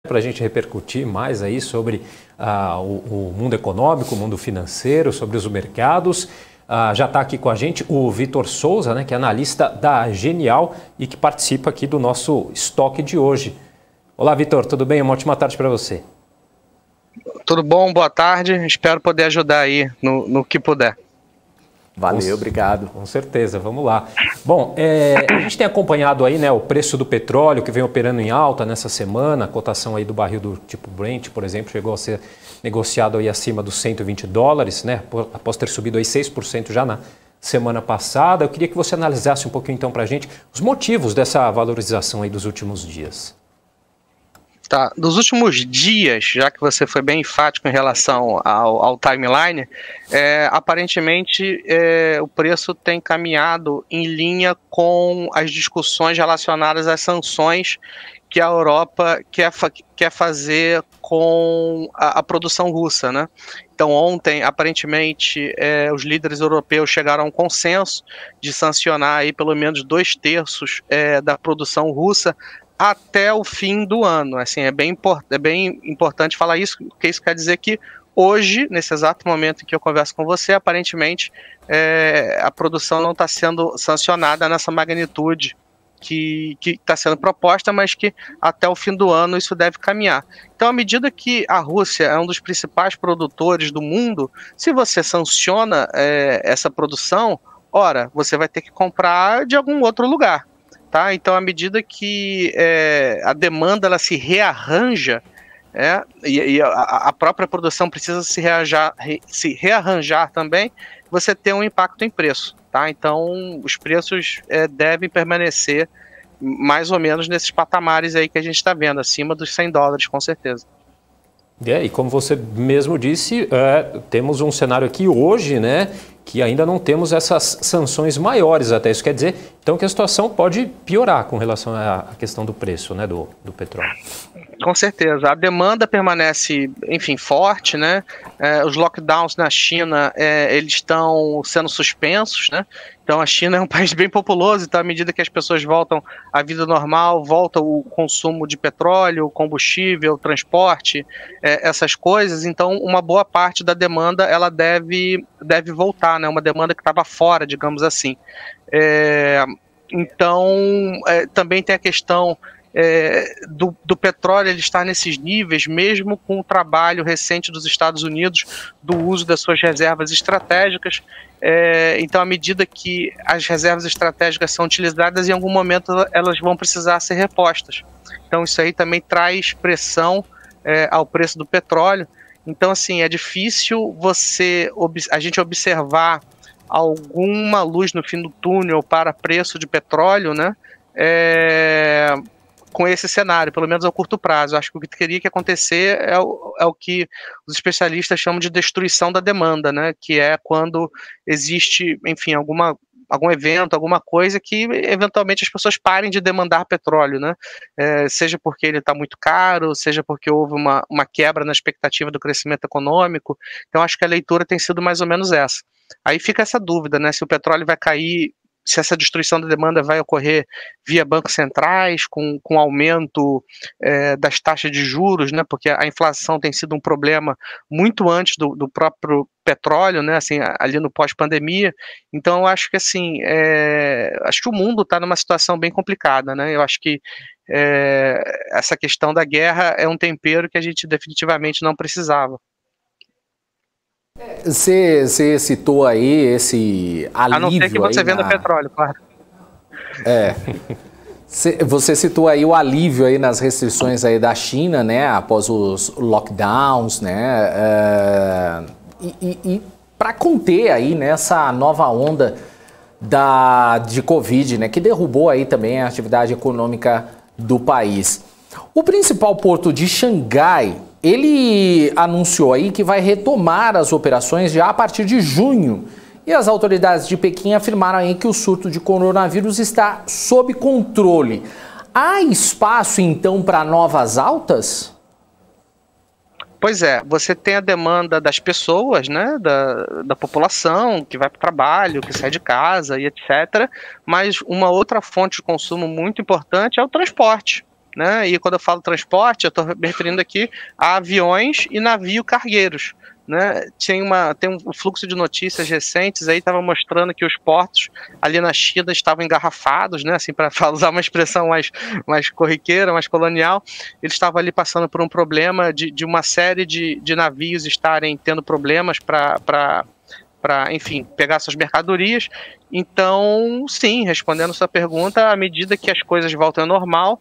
para a gente repercutir mais aí sobre o mundo econômico, o mundo financeiro, sobre os mercados. Já está aqui com a gente o Vitor Souza, né, que é analista da Genial e que participa aqui do nosso estoque de hoje. Olá, Vitor, tudo bem? Uma ótima tarde para você. Tudo bom, boa tarde. Espero poder ajudar aí no que puder. Valeu, obrigado. Com certeza, vamos lá. Bom, a gente tem acompanhado aí, né, o preço do petróleo que vem operando em alta nessa semana. A cotação aí do barril do tipo Brent, por exemplo, chegou a ser negociado aí acima dos $120, né, após ter subido aí 6% já na semana passada. Eu queria que você analisasse um pouquinho então para a gente os motivos dessa valorização aí dos últimos dias. Tá, dos últimos dias, já que você foi bem enfático em relação ao timeline, aparentemente o preço tem caminhado em linha com as discussões relacionadas às sanções que a Europa quer fazer com a produção russa, né? Então ontem, aparentemente, os líderes europeus chegaram a um consenso de sancionar aí pelo menos 2/3 da produção russa até o fim do ano. Assim, é bem importante falar isso, porque isso quer dizer que hoje, nesse exato momento em que eu converso com você, aparentemente a produção não está sendo sancionada nessa magnitude que está sendo proposta, mas que até o fim do ano isso deve caminhar. Então, à medida que a Rússia é um dos principais produtores do mundo, se você sanciona essa produção, ora, você vai ter que comprar de algum outro lugar. Tá? Então, à medida que a demanda ela se rearranja, e a própria produção precisa se rearranjar também, você tem um impacto em preço. Tá? Então, os preços devem permanecer mais ou menos nesses patamares aí que a gente está vendo, acima dos $100, com certeza. E como você mesmo disse, temos um cenário aqui hoje, né, que ainda não temos essas sanções maiores até. Isso quer dizer, então, que a situação pode piorar com relação à questão do preço, né, do petróleo. Com certeza. A demanda permanece, enfim, forte, né? Os lockdowns na China, eles estão sendo suspensos, né? Então, a China é um país bem populoso, então, à medida que as pessoas voltam à vida normal, volta o consumo de petróleo, combustível, transporte, essas coisas. Então, uma boa parte da demanda, ela deve voltar, né? Uma demanda que estava fora, digamos assim. Então, também tem a questão do petróleo ele estar nesses níveis, mesmo com o trabalho recente dos Estados Unidos do uso das suas reservas estratégicas. Então, à medida que as reservas estratégicas são utilizadas, em algum momento elas vão precisar ser repostas. Então, isso aí também traz pressão ao preço do petróleo. Então, assim, é difícil a gente observar alguma luz no fim do túnel para preço de petróleo, né? Com esse cenário, pelo menos a curto prazo. Acho que o que teria que acontecer é o que os especialistas chamam de destruição da demanda, né? Que é quando existe, enfim, algum evento, alguma coisa que eventualmente as pessoas parem de demandar petróleo, né? Seja porque ele está muito caro, seja porque houve uma quebra na expectativa do crescimento econômico. Então, acho que a leitura tem sido mais ou menos essa. Aí fica essa dúvida, né? Se o petróleo vai cair, se essa destruição da demanda vai ocorrer via bancos centrais, com aumento das taxas de juros, né? Porque a inflação tem sido um problema muito antes do próprio petróleo, né? Assim, ali no pós-pandemia. Então, eu acho que assim, acho que o mundo está numa situação bem complicada, né? Eu acho que essa questão da guerra é um tempero que a gente definitivamente não precisava. Você citou aí esse alívio. A não ser que você venda petróleo, claro. Você citou aí o alívio aí nas restrições aí da China, né, após os lockdowns, né, e para conter aí nessa nova onda de Covid, né, que derrubou aí também a atividade econômica do país. O principal porto de Xangai, ele anunciou aí que vai retomar as operações já a partir de junho. E as autoridades de Pequim afirmaram aí que o surto de coronavírus está sob controle. Há espaço, então, para novas altas? Pois é, você tem a demanda das pessoas, né, da população, que vai para o trabalho, que sai de casa e etc. Mas uma outra fonte de consumo muito importante é o transporte. né? E quando eu falo transporte, eu estou me referindo aqui a aviões e navios cargueiros, né? Tem um fluxo de notícias recentes aí, estava mostrando que os portos ali na China estavam engarrafados, né? Assim, para usar uma expressão mais corriqueira, mais colonial, eles estavam ali passando por um problema de uma série de navios estarem tendo problemas para, enfim, pegar suas mercadorias. Então, sim, respondendo a sua pergunta, à medida que as coisas voltam ao normal,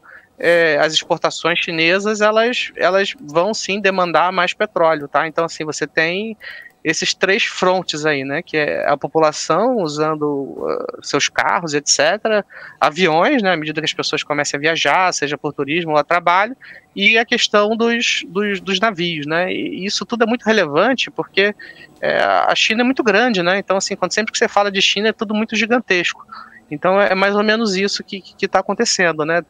as exportações chinesas, elas vão sim demandar mais petróleo, tá? Então, assim, você tem esses três frontes aí, né? Que é a população usando seus carros, etc. Aviões, né? À medida que as pessoas comecem a viajar, seja por turismo ou a trabalho, e a questão dos navios, né? E isso tudo é muito relevante porque a China é muito grande, né? Então, assim, sempre que você fala de China, é tudo muito gigantesco. Então, é mais ou menos isso que está acontecendo, né?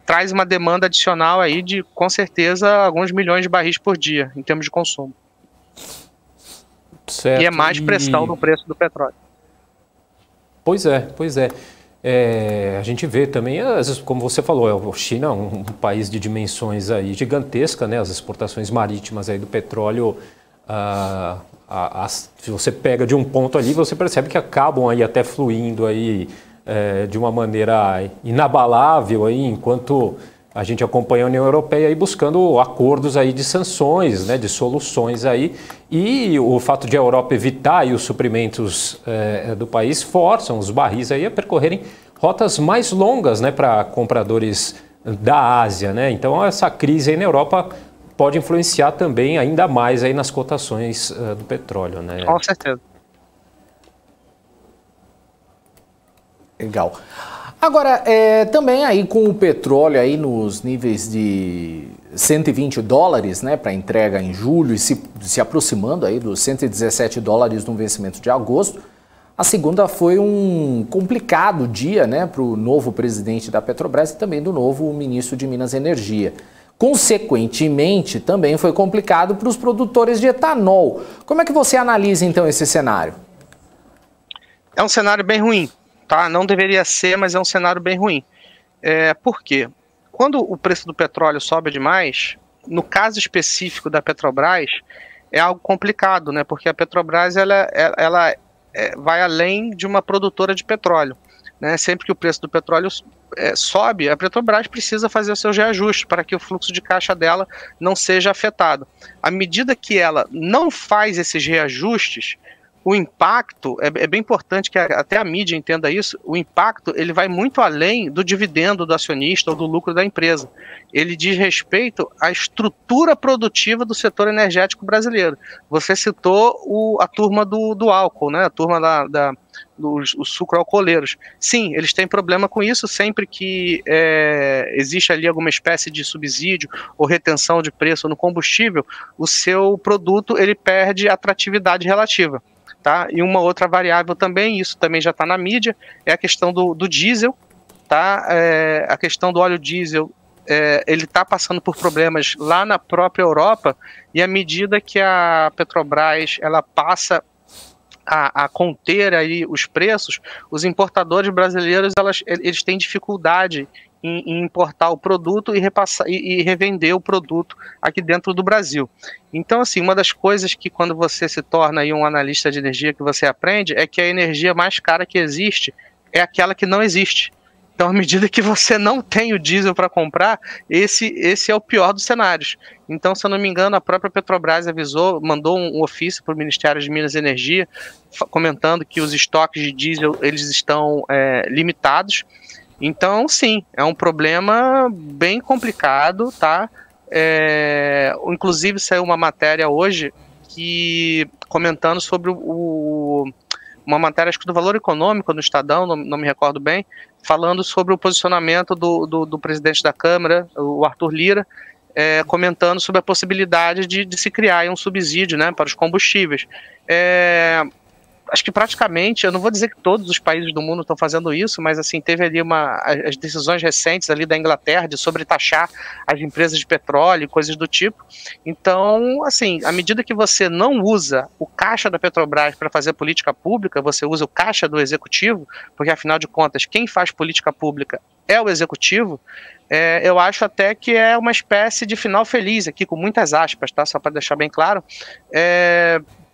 Traz uma demanda adicional aí de, com certeza, alguns milhões de barris por dia, em termos de consumo. Certo. E é mais pressão no preço do petróleo. Pois é. A gente vê também, como você falou, a China é um país de dimensões aí gigantesca, né? As exportações marítimas aí do petróleo, se você pega de um ponto ali, você percebe que acabam aí até fluindo aí de uma maneira inabalável aí, enquanto a gente acompanha a União Europeia aí buscando acordos aí de sanções, né, de soluções aí, e o fato de a Europa evitar aí os suprimentos do país forçam os barris aí a percorrerem rotas mais longas, né, para compradores da Ásia, né? Então essa crise aí na Europa pode influenciar também ainda mais aí nas cotações do petróleo, né? Com certeza. Legal. Agora, também aí com o petróleo aí nos níveis de $120, né, para entrega em julho e se aproximando aí dos $117 no vencimento de agosto, a segunda foi um complicado dia, né, para o novo presidente da Petrobras e também do novo ministro de Minas e Energia. Consequentemente, também foi complicado para os produtores de etanol. Como é que você analisa então esse cenário? É um cenário bem ruim. Tá? Não deveria ser, mas é um cenário bem ruim. Por quê? Quando o preço do petróleo sobe demais, no caso específico da Petrobras, é algo complicado, né? Porque a Petrobras ela vai além de uma produtora de petróleo, né? Sempre que o preço do petróleo sobe, a Petrobras precisa fazer os seus reajustes para que o fluxo de caixa dela não seja afetado. À medida que ela não faz esses reajustes, o impacto, é bem importante que até a mídia entenda isso, o impacto ele vai muito além do dividendo do acionista ou do lucro da empresa. Ele diz respeito à estrutura produtiva do setor energético brasileiro. Você citou a turma do álcool, né? A turma dos sucroalcooleiros. Sim, eles têm problema com isso sempre que existe ali alguma espécie de subsídio ou retenção de preço no combustível, o seu produto ele perde atratividade relativa. Tá? E uma outra variável também, isso também já está na mídia, é a questão do diesel. Tá? A questão do óleo diesel, ele está passando por problemas lá na própria Europa, e à medida que a Petrobras ela passa a conter aí os preços, os importadores brasileiros eles têm dificuldade em importar o produto e revender o produto aqui dentro do Brasil. Então, assim, uma das coisas que quando você se torna aí um analista de energia que você aprende é que a energia mais cara que existe é aquela que não existe. Então, à medida que você não tem o diesel para comprar, esse é o pior dos cenários. Então, se eu não me engano, a própria Petrobras mandou um ofício para o Ministério de Minas e Energia, comentando que os estoques de diesel eles estão limitados. Então, sim, é um problema bem complicado, tá? Inclusive, saiu uma matéria hoje comentando sobre uma matéria, acho que do Valor Econômico, no Estadão, não me recordo bem, falando sobre o posicionamento do presidente da Câmara, o Arthur Lira, comentando sobre a possibilidade de se criar um subsídio, né, para os combustíveis. acho que praticamente, eu não vou dizer que todos os países do mundo estão fazendo isso, mas assim, teve ali as decisões recentes ali da Inglaterra de sobretaxar as empresas de petróleo e coisas do tipo. Então, assim, à medida que você não usa o caixa da Petrobras para fazer política pública, você usa o caixa do executivo, porque afinal de contas, quem faz política pública é o executivo. Eu acho até que é uma espécie de final feliz aqui, com muitas aspas, tá? Só para deixar bem claro,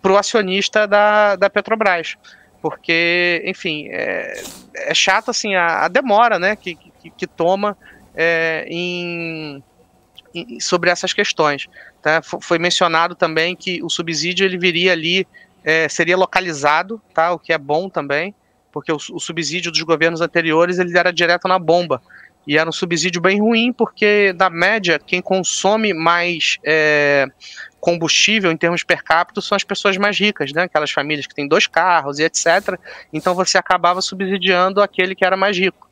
para o acionista da Petrobras, porque, enfim, é chato assim a demora, né, que toma sobre essas questões, tá? Foi mencionado também que o subsídio ele viria ali, seria localizado, tá? O que é bom também, porque o subsídio dos governos anteriores ele era direto na bomba. E era um subsídio bem ruim, porque, na média, quem consome mais combustível em termos per capita são as pessoas mais ricas, né? Aquelas famílias que têm 2 carros e etc. Então, você acabava subsidiando aquele que era mais rico,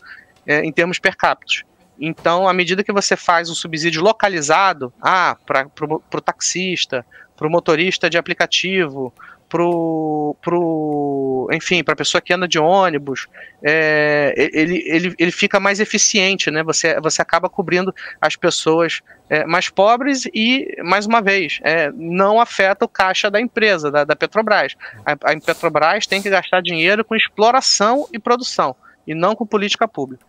em termos per capita. Então, à medida que você faz um subsídio localizado, para o taxista, para o motorista de aplicativo, enfim, para a pessoa que anda de ônibus, ele fica mais eficiente, né? Você acaba cobrindo as pessoas mais pobres e, mais uma vez, não afeta o caixa da empresa, da Petrobras. A Petrobras tem que gastar dinheiro com exploração e produção, e não com política pública.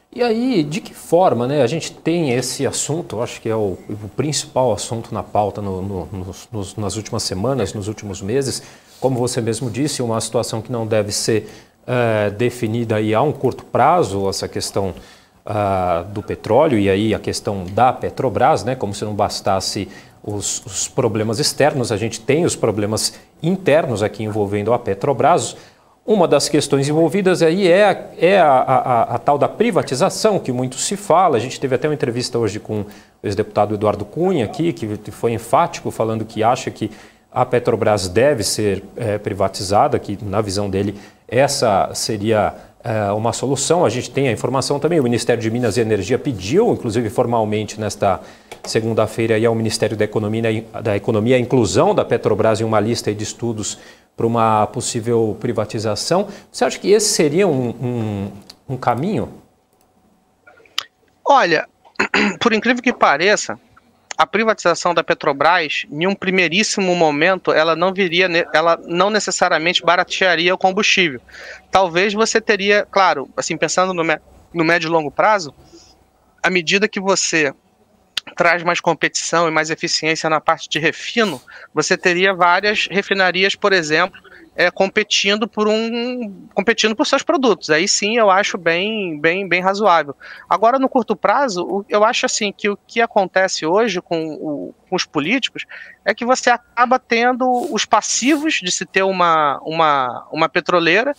E aí, de que forma, né? A gente tem esse assunto, acho que é o principal assunto na pauta nas últimas semanas, nos últimos meses. Como você mesmo disse, uma situação que não deve ser definida aí a um curto prazo, essa questão do petróleo e aí a questão da Petrobras, né? Como se não bastasse os problemas externos, a gente tem os problemas internos aqui envolvendo a Petrobras. Uma das questões envolvidas aí é a tal da privatização, que muito se fala. A gente teve até uma entrevista hoje com o ex-deputado Eduardo Cunha aqui, que foi enfático, falando que acha que a Petrobras deve ser privatizada, que na visão dele essa seria uma solução. A gente tem a informação também, o Ministério de Minas e Energia pediu, inclusive formalmente nesta segunda-feira, ao Ministério da Economia a inclusão da Petrobras em uma lista de estudos para uma possível privatização. Você acha que esse seria um caminho? Olha, por incrível que pareça, a privatização da Petrobras, em um primeiríssimo momento, ela não necessariamente baratearia o combustível. Talvez você teria, claro, assim, pensando no médio e longo prazo, à medida que você traz mais competição e mais eficiência na parte de refino, você teria várias refinarias, por exemplo, competindo por seus produtos. Aí sim eu acho bem razoável. Agora, no curto prazo, eu acho assim que o que acontece hoje com os políticos é que você acaba tendo os passivos de se ter uma petroleira,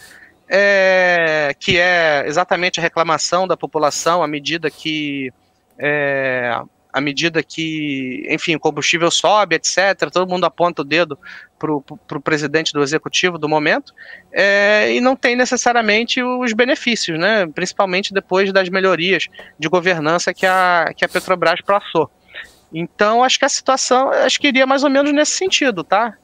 que é exatamente a reclamação da população à medida que enfim, o combustível sobe, etc., todo mundo aponta o dedo para o presidente do executivo do momento, e não tem necessariamente os benefícios, né? Principalmente depois das melhorias de governança que a Petrobras passou. Então, acho que a situação, iria mais ou menos nesse sentido, tá?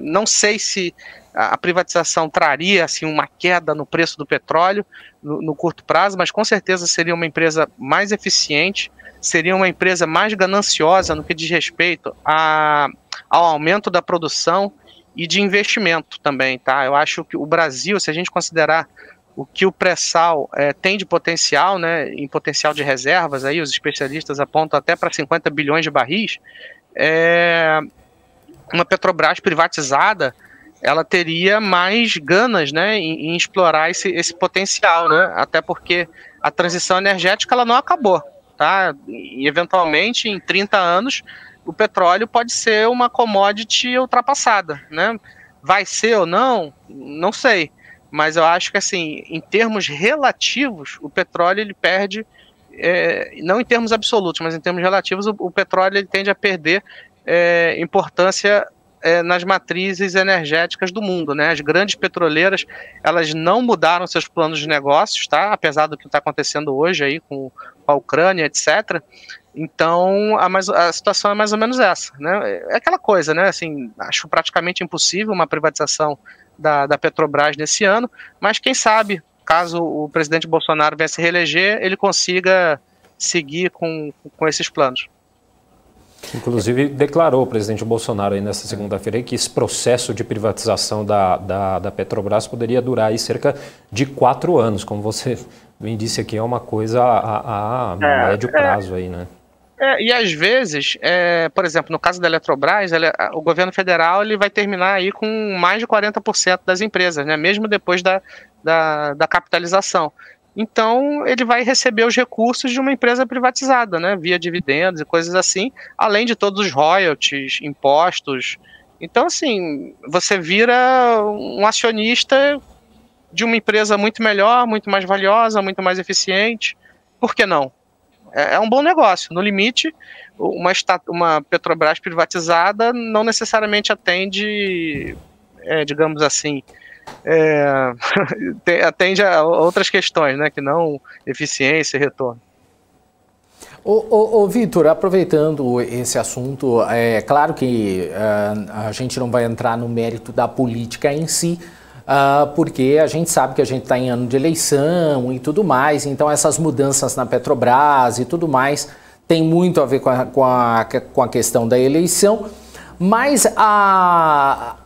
Não sei se a privatização traria assim, uma queda no preço do petróleo no curto prazo, mas com certeza seria uma empresa mais eficiente, seria uma empresa mais gananciosa no que diz respeito ao aumento da produção e de investimento também, tá? Eu acho que o Brasil, se a gente considerar o que o pré-sal tem de potencial, né, em potencial de reservas, aí os especialistas apontam até para 50 bilhões de barris, uma Petrobras privatizada, ela teria mais ganas, né, em explorar esse potencial, né? Até porque a transição energética ela não acabou. Tá? E eventualmente em 30 anos o petróleo pode ser uma commodity ultrapassada, né? Vai ser ou não? Não sei, mas eu acho que assim, em termos relativos, o petróleo ele perde, não em termos absolutos, mas em termos relativos, o petróleo ele tende a perder importância nas matrizes energéticas do mundo, né? As grandes petroleiras, elas não mudaram seus planos de negócios, tá? Apesar do que está acontecendo hoje aí com a Ucrânia, etc. Então, a situação é mais ou menos essa, né? É aquela coisa, né? Assim, acho praticamente impossível uma privatização da Petrobras nesse ano, mas quem sabe, caso o presidente Bolsonaro venha se reeleger, ele consiga seguir com esses planos. Inclusive, declarou o presidente Bolsonaro aí nessa segunda-feira que esse processo de privatização da Petrobras poderia durar aí cerca de 4 anos, como você bem disse aqui, é uma coisa a médio prazo aí, né? E às vezes, por exemplo, no caso da Eletrobras, o governo federal ele vai terminar aí com mais de 40% das empresas, né, mesmo depois da capitalização. Então, ele vai receber os recursos de uma empresa privatizada, né, via dividendos e coisas assim, além de todos os royalties, impostos. Então, assim, você vira um acionista de uma empresa muito melhor, muito mais valiosa, muito mais eficiente. Por que não? É um bom negócio. No limite, uma Petrobras privatizada não necessariamente atende, digamos assim, atende a outras questões, né, que não eficiência e retorno. Ô Vitor, aproveitando esse assunto, é claro que a gente não vai entrar no mérito da política em si, porque a gente sabe que a gente está em ano de eleição e tudo mais, então essas mudanças na Petrobras e tudo mais tem muito a ver com a questão da eleição, mas a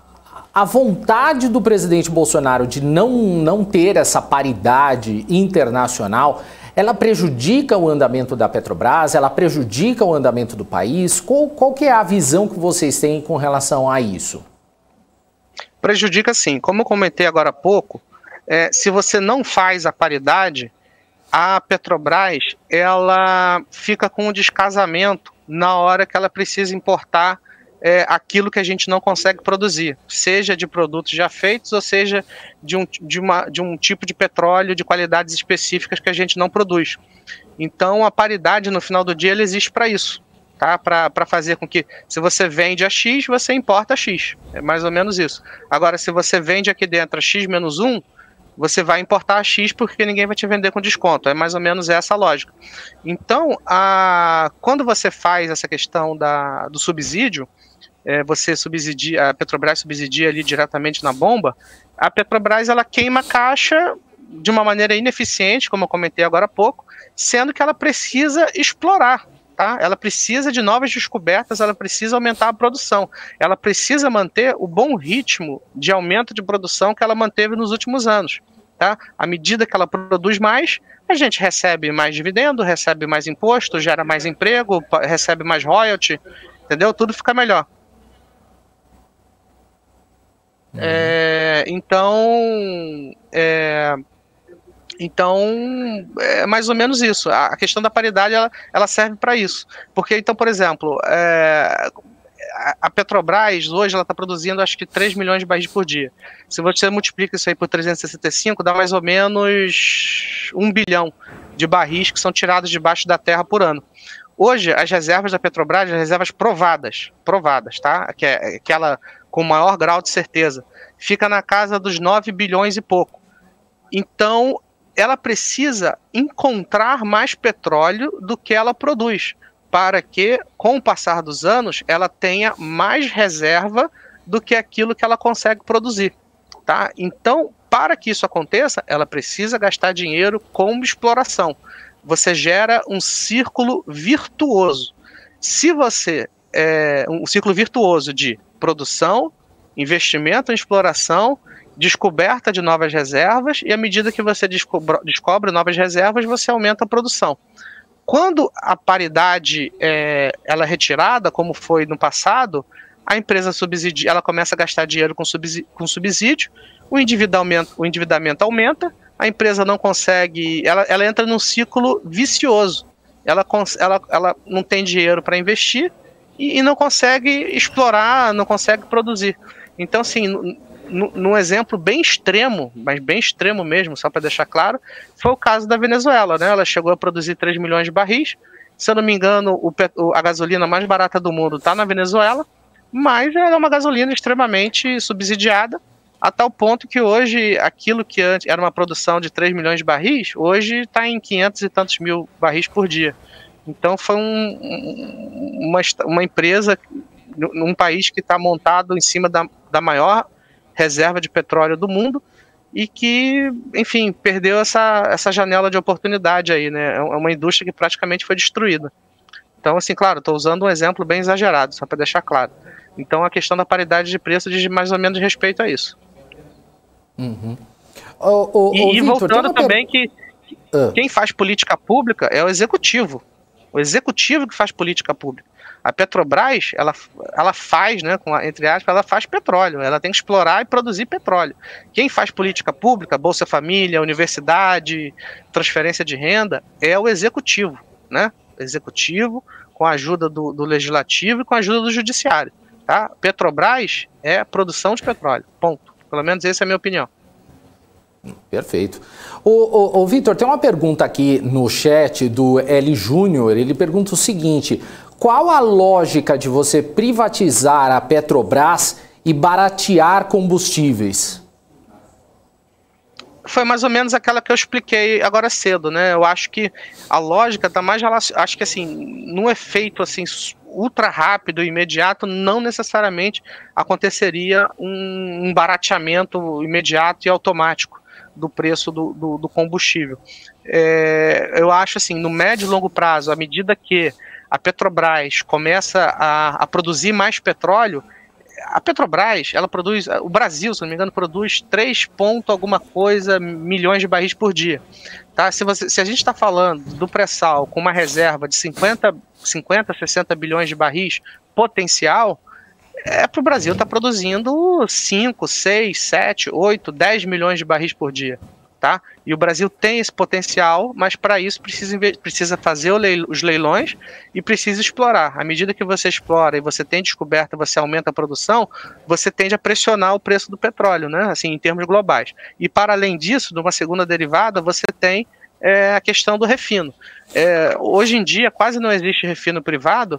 vontade do presidente Bolsonaro de não ter essa paridade internacional, ela prejudica o andamento da Petrobras, ela prejudica o andamento do país? Qual que é a visão que vocês têm com relação a isso? Prejudica sim. Como eu comentei agora há pouco, se você não faz a paridade, a Petrobras ela fica com um descasamento na hora que ela precisa importar aquilo que a gente não consegue produzir, seja de produtos já feitos ou seja de um tipo de petróleo de qualidades específicas que a gente não produz. Então a paridade no final do dia ela existe para isso. Tá? Para fazer com que, se você vende a X, você importa a X. É mais ou menos isso. Agora, se você vende aqui dentro a X menos 1, você vai importar a X porque ninguém vai te vender com desconto. É mais ou menos essa a lógica. Então, quando você faz essa questão do subsídio, a Petrobras subsidia ali diretamente na bomba, a Petrobras ela queima a caixa de uma maneira ineficiente, como eu comentei agora há pouco, sendo que ela precisa explorar. Tá? Ela precisa de novas descobertas, ela precisa aumentar a produção, ela precisa manter o bom ritmo de aumento de produção que ela manteve nos últimos anos. Tá? À medida que ela produz mais, a gente recebe mais dividendo, recebe mais imposto, gera mais emprego, recebe mais royalty, entendeu? Tudo fica melhor. Então, é mais ou menos isso. A questão da paridade, ela serve para isso. Porque, então, por exemplo, a Petrobras, hoje, ela está produzindo, acho que 3 milhões de barris por dia. Se você multiplica isso aí por 365, dá mais ou menos 1 bilhão de barris que são tirados debaixo da terra por ano. Hoje, as reservas da Petrobras, as reservas provadas, tá? Que é aquela com maior grau de certeza, fica na casa dos 9 bilhões e pouco. Então, ela precisa encontrar mais petróleo do que ela produz, para que, com o passar dos anos, ela tenha mais reserva do que aquilo que ela consegue produzir. Tá? Então, para que isso aconteça, ela precisa gastar dinheiro com exploração. Você gera um círculo virtuoso. Se você um ciclo virtuoso de produção, investimento em exploração, descoberta de novas reservas, e à medida que você descobre novas reservas, você aumenta a produção. Quando a paridade ela é retirada, como foi no passado, a empresa ela começa a gastar dinheiro com subsídio, o endividamento aumenta, a empresa não consegue, ela entra num ciclo vicioso. Ela não tem dinheiro para investir e não consegue explorar, não consegue produzir. Então, assim, num exemplo bem extremo, mas bem extremo mesmo, só para deixar claro, foi o caso da Venezuela, né? Ela chegou a produzir 3 milhões de barris, se eu não me engano, a gasolina mais barata do mundo está na Venezuela, mas ela é uma gasolina extremamente subsidiada, a tal ponto que hoje, aquilo que antes era uma produção de 3 milhões de barris, hoje está em 500 e tantos mil barris por dia. Então foi uma empresa num país que está montado em cima da maior reserva de petróleo do mundo e que, enfim, perdeu essa janela de oportunidade aí, né? É uma indústria que praticamente foi destruída. Então, assim, claro, estou usando um exemplo bem exagerado, só para deixar claro. Então, a questão da paridade de preço diz mais ou menos respeito a isso. Uhum. E voltando também que quem faz política pública é o executivo. O executivo que faz política pública. A Petrobras, ela faz, né, entre aspas, ela faz petróleo. Ela tem que explorar e produzir petróleo. Quem faz política pública, Bolsa Família, universidade, transferência de renda, é o executivo, né? Executivo, com a ajuda do legislativo e com a ajuda do judiciário. Tá? Petrobras é produção de petróleo, ponto. Pelo menos essa é a minha opinião. Perfeito. Ô Vitor, tem uma pergunta aqui no chat do L Júnior. Ele pergunta o seguinte: qual a lógica de você privatizar a Petrobras e baratear combustíveis? Foi mais ou menos aquela que eu expliquei agora cedo, né? Eu acho que a lógica está mais relacionada, acho que assim, num efeito assim ultra rápido e imediato, não necessariamente aconteceria um barateamento imediato e automático do preço do combustível. Eu acho assim, no médio e longo prazo, à medida que a Petrobras começa a produzir mais petróleo, a Petrobras, ela produz, o Brasil, se não me engano, produz 3 ponto alguma coisa milhões de barris por dia. Tá? Se a gente está falando do pré-sal com uma reserva de 50, 60 bilhões de barris potencial, para o Brasil estar produzindo 5, 6, 7, 8, 10 milhões de barris por dia. Tá? E o Brasil tem esse potencial, mas para isso precisa fazer os leilões e precisa explorar. À medida que você explora e você tem descoberta, você aumenta a produção, você tende a pressionar o preço do petróleo, né? Assim, em termos globais. E para além disso, numa segunda derivada, você tem a questão do refino. Hoje em dia quase não existe refino privado,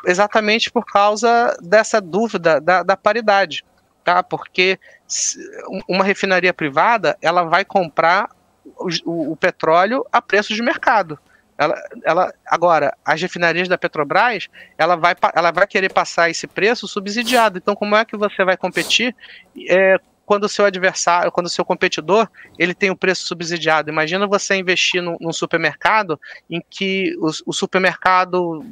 exatamente por causa dessa dúvida da paridade. Tá? Porque uma refinaria privada, ela vai comprar o petróleo a preço de mercado. Agora, as refinarias da Petrobras, ela vai querer passar esse preço subsidiado. Então, como é que você vai competir quando o seu adversário, quando o seu competidor, ele tem o preço subsidiado? Imagina você investir num supermercado em que o supermercado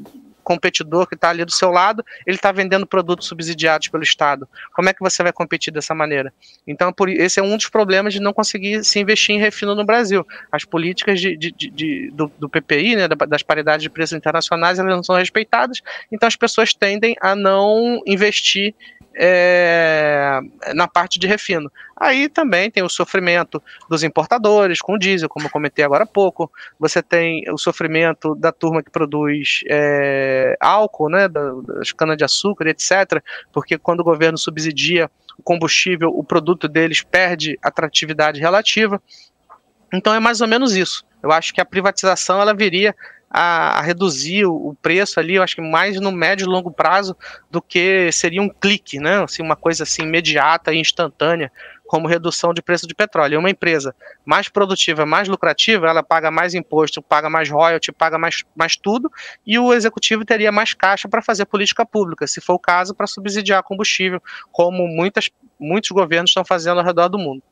competidor que está ali do seu lado, ele está vendendo produtos subsidiados pelo Estado. Como é que você vai competir dessa maneira? Então, esse é um dos problemas de não conseguir se investir em refino no Brasil. As políticas do PPI, né, das paridades de preços internacionais, elas não são respeitadas, então as pessoas tendem a não investir na parte de refino. Aí também tem o sofrimento dos importadores com o diesel, como eu comentei agora há pouco. Você tem o sofrimento da turma que produz álcool, né, das canas-de-açúcar, etc. Porque quando o governo subsidia o combustível, o produto deles perde atratividade relativa. Então é mais ou menos isso. Eu acho que a privatização ela viria a reduzir o preço ali, eu acho que mais no médio e longo prazo do que seria um clique, né? Assim, uma coisa assim imediata e instantânea, como redução de preço de petróleo. E uma empresa mais produtiva, mais lucrativa, ela paga mais imposto, paga mais royalty, paga mais tudo, e o executivo teria mais caixa para fazer política pública, se for o caso, para subsidiar combustível, como muitos governos estão fazendo ao redor do mundo.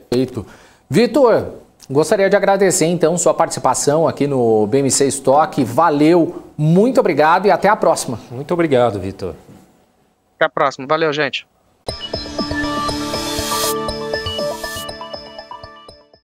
Perfeito. Vitor, gostaria de agradecer, então, sua participação aqui no BMC Stock. Valeu, muito obrigado e até a próxima. Muito obrigado, Vitor. Até a próxima. Valeu, gente.